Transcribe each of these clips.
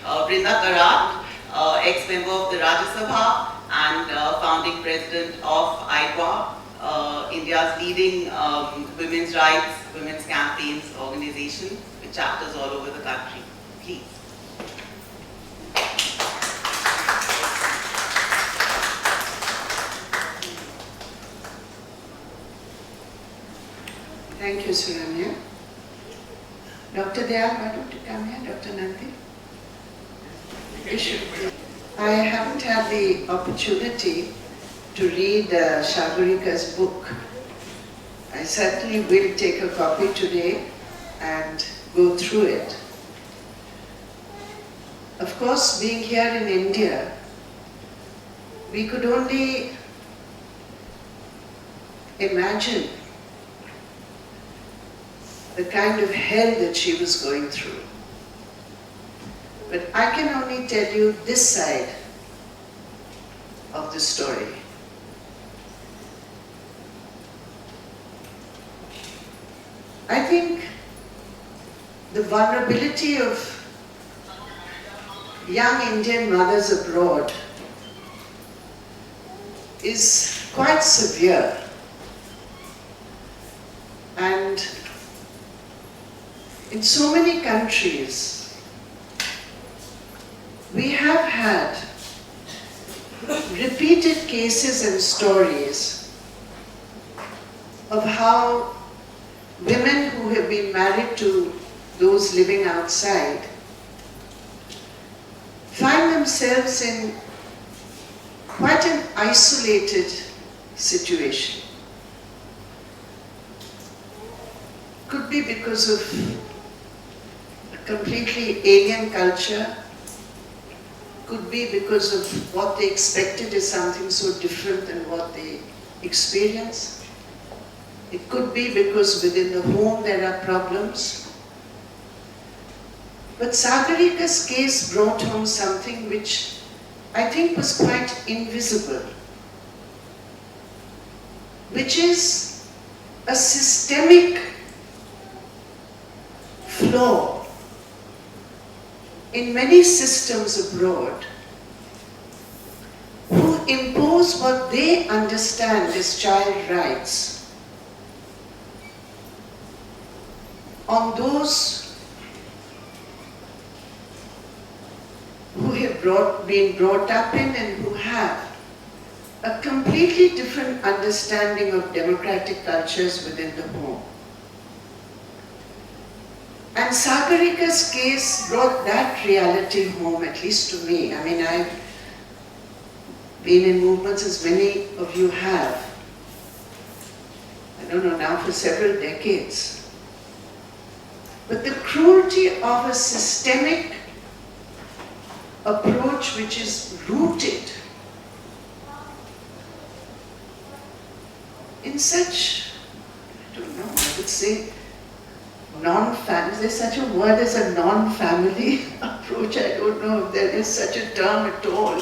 Brinda Karat, ex-member of the Rajya Sabha and founding president of IDWA, India's leading women's rights, women's campaigns organization with chapters all over the country. Please. Thank you, Suranya. Dr. Dayal, why don't you come here, Dr. Nandi? I haven't had the opportunity to read Sagarika's book. I certainly will take a copy today and go through it. Of course, being here in India, we could only imagine the kind of hell that she was going through. But I can only tell you this side of the story. I think the vulnerability of young Indian mothers abroad is quite severe. And in so many countries, we have had repeated cases and stories of how women who have been married to those living outside find themselves in quite an isolated situation. Could be because of a completely alien culture, could be because of what they expected is something so different than what they experience. It could be because within the home there are problems. But Sagarika's case brought home something which I think was quite invisible, which is a systemic flaw in many systems abroad who impose what they understand as child rights on those who have been brought up in and who have a completely different understanding of democratic cultures within the home. And Sagarika's case brought that reality home, at least to me. I mean, I've been in movements as many of you have. I don't know, now for several decades. But the cruelty of a systemic approach which is rooted in such, I don't know, I would say, non-family, is there such a word as a non-family approach? I don't know if there is such a term at all.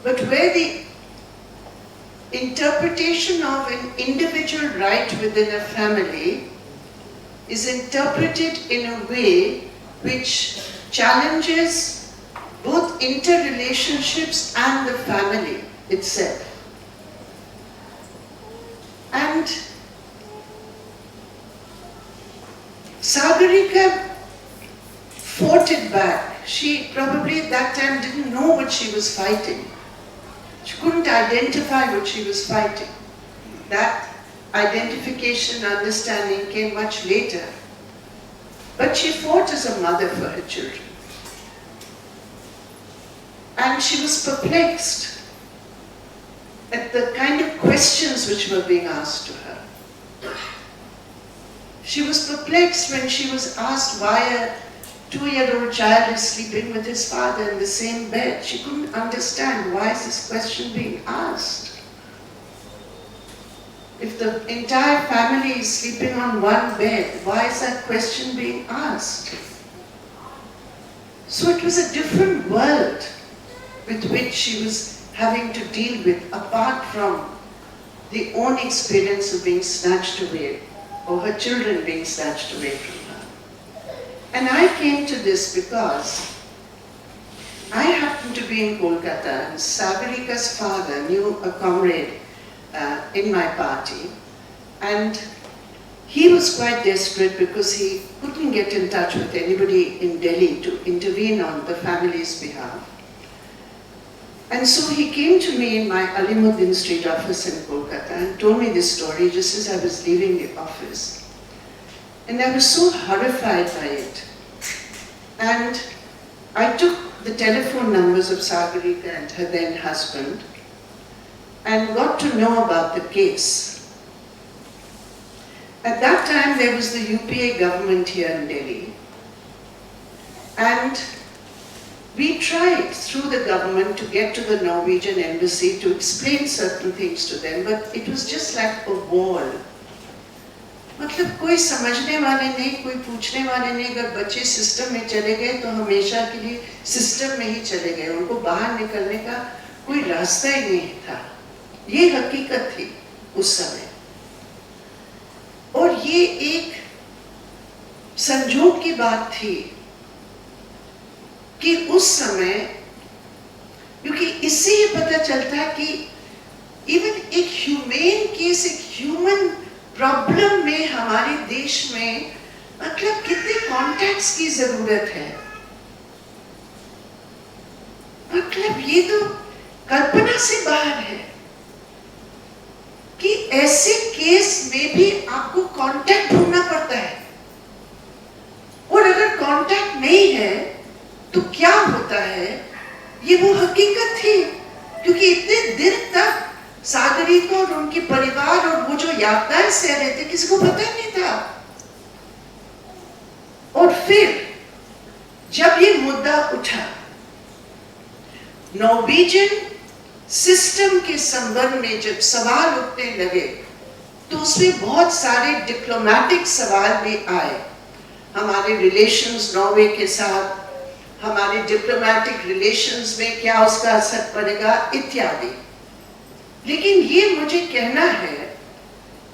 But where the interpretation of an individual right within a family is interpreted in a way which challenges both interrelationships and the family itself. And Sagarika fought it back. She probably at that time didn't know what she was fighting. She couldn't identify what she was fighting. That identification, understanding came much later. But she fought as a mother for her children. And she was perplexed at the kind of questions which were being asked to her. She was perplexed when she was asked why a 2-year-old child is sleeping with his father in the same bed. She couldn't understand why is this question being asked. If the entire family is sleeping on one bed, why is that question being asked? So it was a different world with which she was having to deal with, apart from the own experience of being snatched away, or her children being snatched away from her. And I came to this because I happened to be in Kolkata, and Sagarika's father knew a comrade in my party, and he was quite desperate because he couldn't get in touch with anybody in Delhi to intervene on the family's behalf. And so he came to me in my Alimuddin Street office in Kolkata and told me this story just as I was leaving the office. And I was so horrified by it. And I took the telephone numbers of Sagarika and her then husband and got to know about the case. At that time, there was the UPA government here in Delhi, and we tried through the government to get to the Norwegian embassy to explain certain things to them, but it was just like a wall. मतलब कोई समझने वाले नहीं, कोई पूछने वाले नहीं. अगर बच्चे सिस्टम में चले गए तो हमेशा के लिए सिस्टम में ही चले गए, उनको बाहर निकलने का कोई रास्ता ही नहीं था. ये हकीकत थी उस समय. और ये एक संजोग की बात थी कि उस समय, क्योंकि इससे ये पता चलता है कि इवन एक ह्यूमेन केस, एक ह्यूमन प्रॉब्लम में हमारे देश में मतलब कितने कॉन्टैक्ट्स की जरूरत है. मतलब ये तो कल्पना से बाहर है कि ऐसे केस में भी आपको कांटेक्ट ढूंढना पड़ता है. और अगर कांटेक्ट नहीं है तो क्या होता है, ये वो हकीकत थी. क्योंकि इतने दिन तक सागरिका और उनके परिवार और वो जो यातनाएं सह रहे थे, किसी को पता नहीं था. और फिर जब ये मुद्दा उठा, नॉर्वेजियन सिस्टम के संबंध में जब सवाल उठने लगे, तो उसमें बहुत सारे डिप्लोमेटिक सवाल भी आए. हमारे रिलेशंस नॉर्वे के साथ, हमारे डिप्लोमेटिक रिलेशंस में क्या उसका असर पड़ेगा इत्यादि. लेकिन ये मुझे कहना है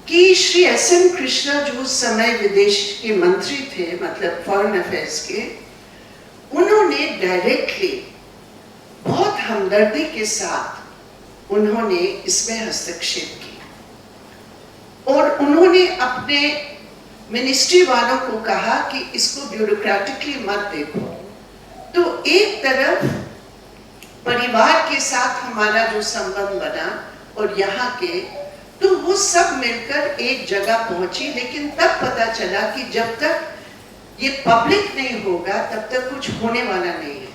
कि श्री एस.एन. कृष्णा जो उस समय विदेश के मंत्री थे, मतलब फॉरेन अफेयर्स के, उन्होंने डायरेक्टली बहुत हमदर्दी के साथ उन्होंने इसमें हस्तक्षेप किया. और उन्होंने अपने मिनिस्ट्री वालों को कहा कि इसको ब्यूरोक्रेटिकली मत देखो. तो एक तरफ परिवार के साथ हमारा जो संबंध बना और यहाँ के, तो वो सब मिलकर एक जगह पहुंची. लेकिन तब पता चला कि जब तक ये पब्लिक नहीं होगा तब तक कुछ होने वाला नहीं है.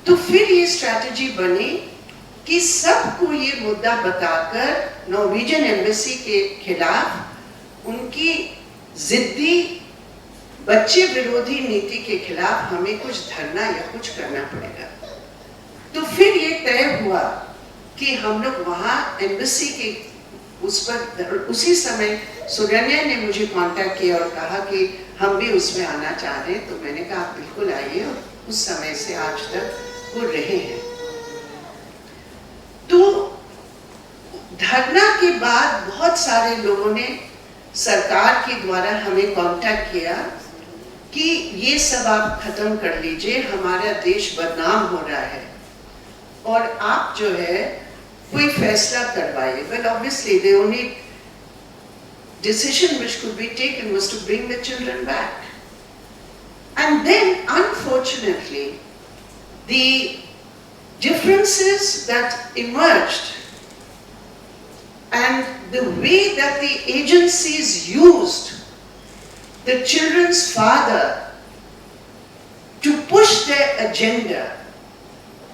तो फिर ये स्ट्रैटेजी बनी कि सबको ये मुद्दा बताकर नॉर्वेजियन एम्बेसी के खिलाफ, उनकी जिद्दी बच्चे विरोधी नीति के खिलाफ हमें कुछ धरना या कुछ करना पड़ेगा. तो फिर ये तय हुआ कि हम लोग वहाँ एम्बेसी के उस पर, उसी समय सुरन्या ने मुझे कांटेक्ट किया और कहा कि हम भी उसमें आना चाह रहे हैं. तो मैंने कहा आप बिल्कुल आइए. और उस समय से आज तक वो रहे हैं. तो धरना के बाद बहुत सारे लोगों ने सरकार के द्वारा हमें कांटेक्ट किया कि ये सब आप खत्म कर लीजिए, हमारा देश बदनाम हो रहा है और आप जो है कोई फैसला करवाइए. Well, obviously the only decision which could be taken was to bring the children back. And then unfortunately the differences that emerged and the way that the agencies used the children's father to push their agenda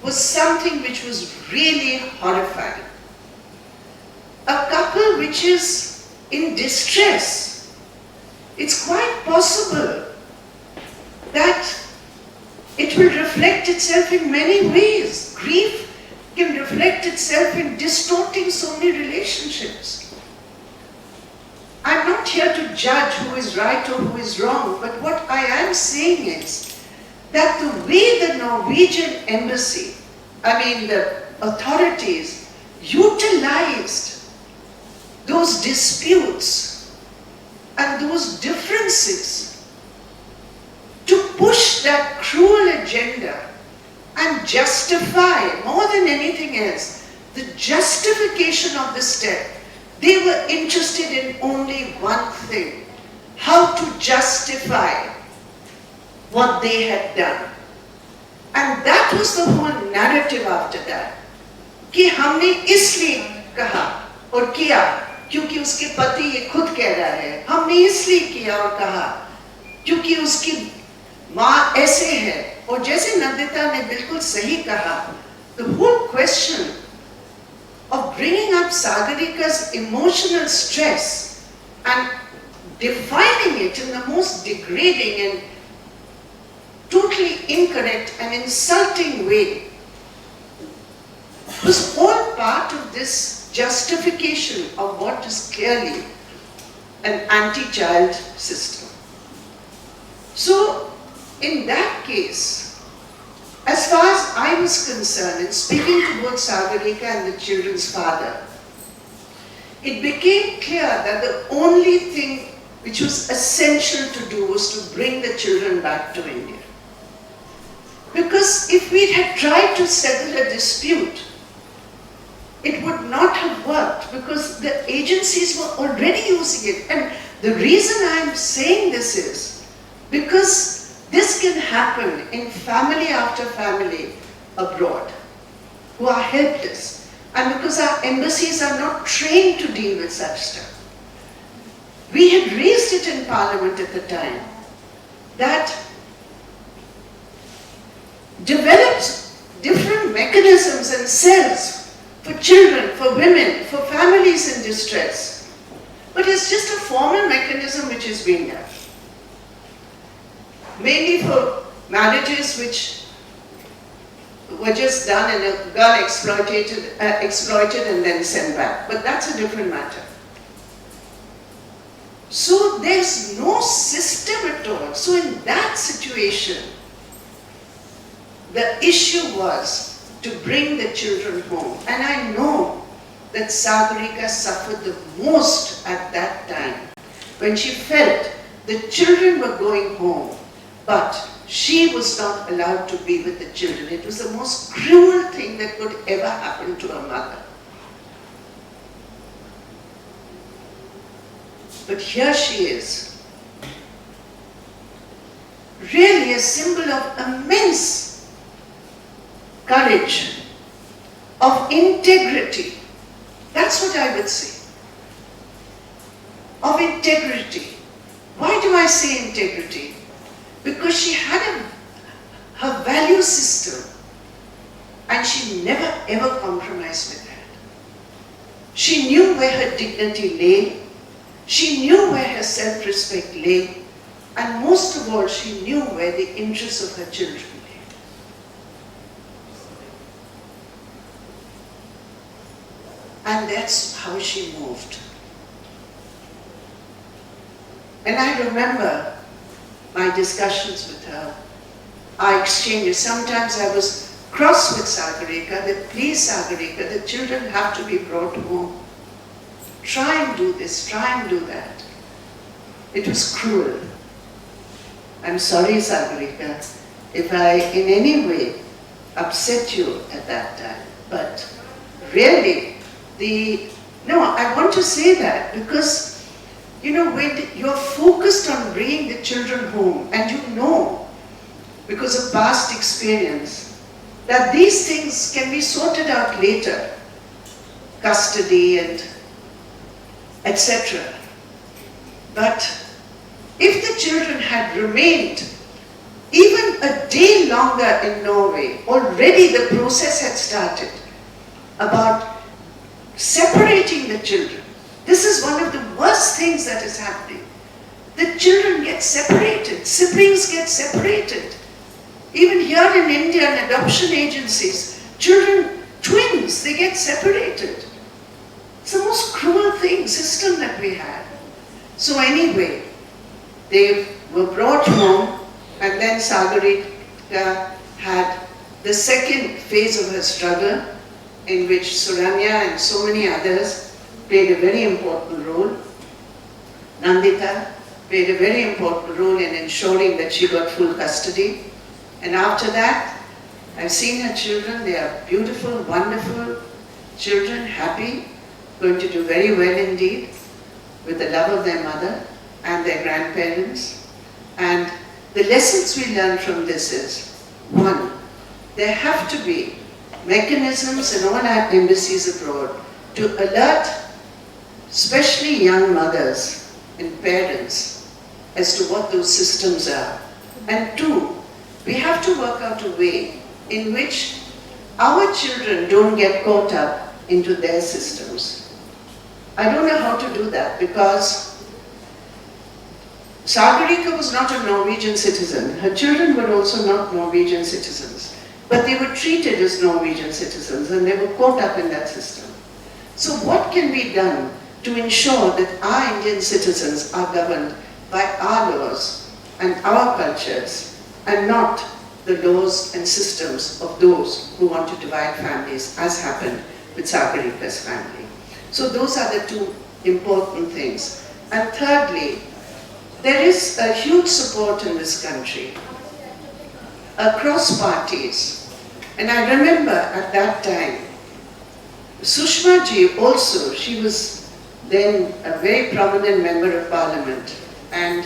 was something which was really horrifying. A couple which is in distress, it's quite possible that it will reflect itself in many ways. Grief can reflect itself in distorting so many relationships. I'm not here to judge who is right or who is wrong, but what I am saying is that the way the Norwegian embassy, the authorities utilized those disputes and those differences push that cruel agenda and justify, more than anything else, the justification of the step. They were interested in only one thing: how to justify what they had done. And that was the whole narrative after that. कि हमने इसलिए कहा और किया क्योंकि उसके पति ये खुद कह रहा है, हमने इसलिए किया और कहा क्योंकि उसकी माँ ऐसे है, और जैसे नंदिता ने बिल्कुल सही कहा, the whole question of bringing up Sagarika's emotional stress and defining it in the most degrading and totally incorrect and insulting way was all part of this justification of what is clearly an anti-child system. So, in that case, as far as I was concerned, in speaking to both Sagarika and the children's father, it became clear that the only thing which was essential to do was to bring the children back to India. Because if we had tried to settle a dispute, it would not have worked, because the agencies were already using it. And the reason I am saying this is because this can happen in family after family abroad who are helpless, and because our embassies are not trained to deal with such stuff. We had raised it in Parliament at the time that develops different mechanisms and cells for children, for women, for families in distress. But it's just a formal mechanism which is being done. Mainly for marriages which were just done and a girl exploited and then sent back. But that's a different matter. So there's no system at all. So in that situation, the issue was to bring the children home. And I know that Sagarika suffered the most at that time, when she felt the children were going home, but she was not allowed to be with the children. It was the most cruel thing that could ever happen to a mother. But here she is, really a symbol of immense courage, of integrity. That's what I would say. Of integrity. Why do I say integrity? Because she had her value system, and she never ever compromised with that. She knew where her dignity lay, she knew where her self-respect lay, and most of all, she knew where the interests of her children lay. And that's how she moved. And I remember my discussions with her, our exchanges. Sometimes I was cross with Sagarika, that please Sagarika, the children have to be brought home. Try and do this, try and do that. It was cruel. I'm sorry, Sagarika, if I in any way upset you at that time. But really, no, I want to say that because, you know, when you're focused on bringing the children home, and you know, because of past experience, that these things can be sorted out later, custody and etc. But if the children had remained even a day longer in Norway, already the process had started about separating the children. This is one of the worst things that is happening. The children get separated, siblings get separated. Even here in India, in adoption agencies, children, twins, they get separated. It's the most cruel system that we have. So anyway, they were brought home, and then Sagarika had the second phase of her struggle, in which Suranya and so many others played a very important role. Nandita played a very important role in ensuring that she got full custody. And after that, I've seen her children. They are beautiful, wonderful children, happy, going to do very well indeed with the love of their mother and their grandparents. And the lessons we learn from this is, one, there have to be mechanisms in all our embassies abroad to alert especially young mothers and parents as to what those systems are. And two, we have to work out a way in which our children don't get caught up into their systems. I don't know how to do that because Sagarika was not a Norwegian citizen. Her children were also not Norwegian citizens. But they were treated as Norwegian citizens and they were caught up in that system. So what can be done to ensure that our Indian citizens are governed by our laws and our cultures and not the laws and systems of those who want to divide families, as happened with Sagarika's family? So those are the two important things. And thirdly, there is a huge support in this country across parties. And I remember at that time, Sushma ji also, she was then a very prominent member of parliament. And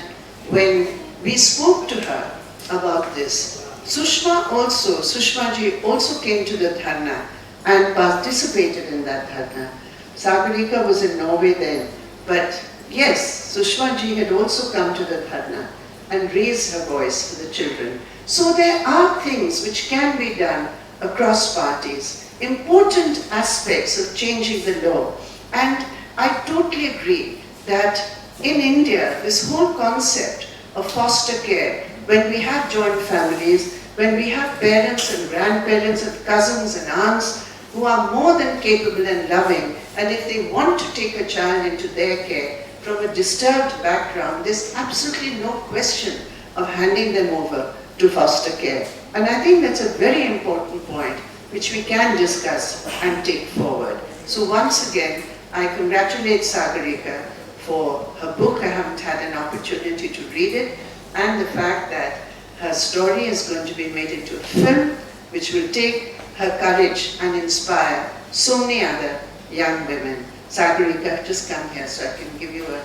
when we spoke to her about this, Sushma ji also came to the dharna and participated in that dharna. Sagarika was in Norway then, but yes, Sushma ji had also come to the dharna and raised her voice for the children. So there are things which can be done across parties, important aspects of changing the law. And I totally agree that in India, this whole concept of foster care, when we have joint families, when we have parents and grandparents and cousins and aunts who are more than capable and loving, and if they want to take a child into their care from a disturbed background, there's absolutely no question of handing them over to foster care. And I think that's a very important point which we can discuss and take forward. So once again, I congratulate Sagarika for her book. I haven't had an opportunity to read it, and the fact that her story is going to be made into a film which will take her courage and inspire so many other young women. Sagarika, just come here so I can give you a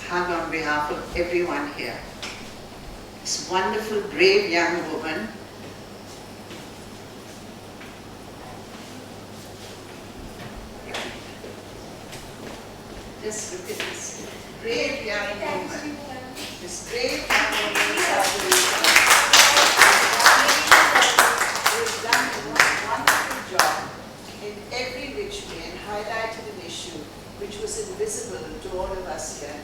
hug on behalf of everyone here. This wonderful, brave young woman. Just look at this brave young woman. This brave young woman, Sagarika, who has done a wonderful job in every which way and highlighted an issue which was invisible to all of us here.